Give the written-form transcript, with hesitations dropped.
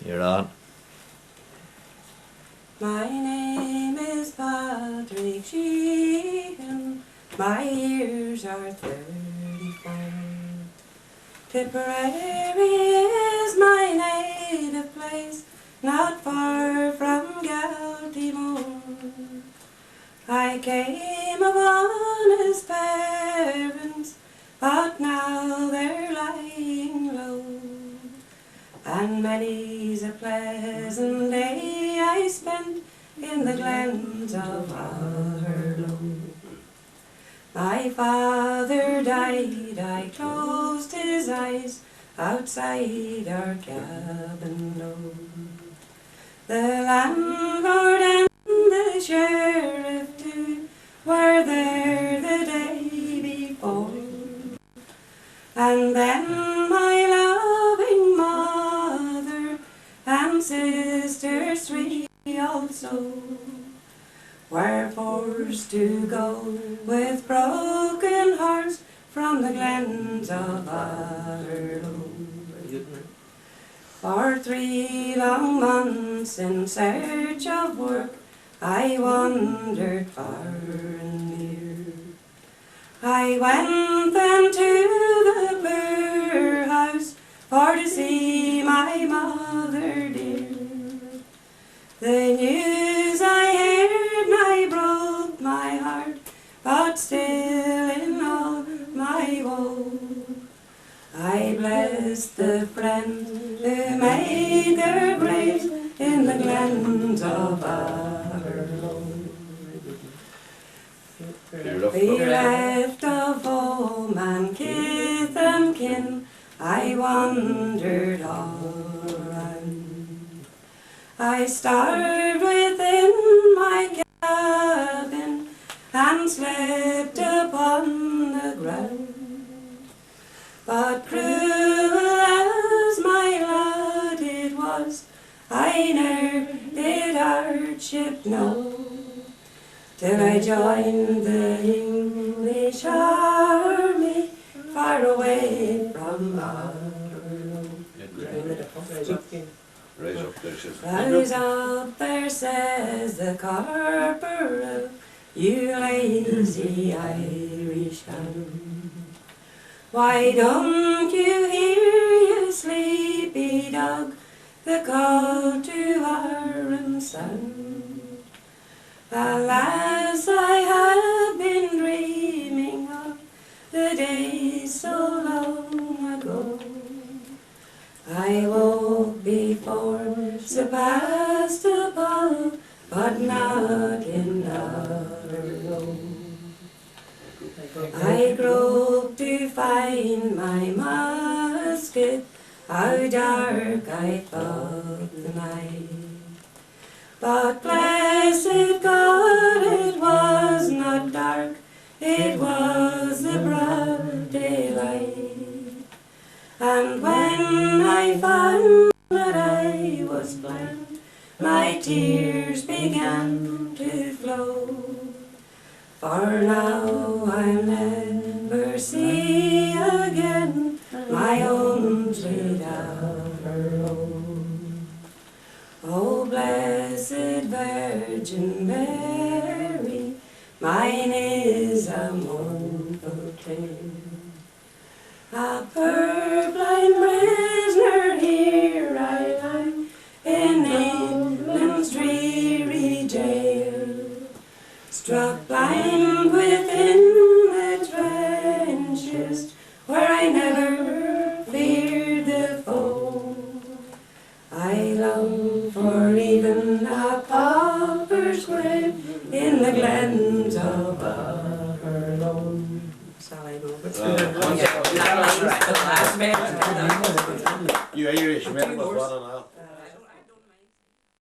You're on. My name is Patrick Sheehan, my years are 34. Tipperary is my native place, not far from Galtymore. I came of honest parents, but now they're lying low. And many's a pleasant day I spent in the glens of Atherlow. My father died, I closed his eyes outside our cabin low. The landlord and the sheriff too were there the day before. And then my loving mother and sisters three also were forced to go with broken hearts from the glens of Atherlow. For 3 long months in search of work I wandered far and near. I went then to the poorhouse for to see my mother dear. The news I heard nigh broke my heart, but still in all my woe I blessed the friend who made their graves in the glens of Atherlow. Bereft of home and kith and kin, I wandered all around. I starved within my cabin and slept upon the ground. But cruel as my lot it was, I ne'er did hardship know, till I joined the English army far away from Atherlow. Rise up there, says the corporal, you lazy Irishman. Why don't you hear, you sleepy dog, the call to arms sound? Alas, I have been dreaming of the days so long ago. I woke before Sebastopol, but not in Atherlow. I groped to find my musket, how dark I thought the night. But blessed God, it was not dark, it was the broad daylight. And when I found that I was blind, my tears began to flow. For now I'll never see again my own sweet Atherlow. O blessed Virgin Mary, mine is a mournful tale. A purblind prisoner here I lie in England's dreary jail, struck blind within the trenches where I never feared the foe. I long for even a pauper's grave in the glens of Atherlow. You Irish men was one and all.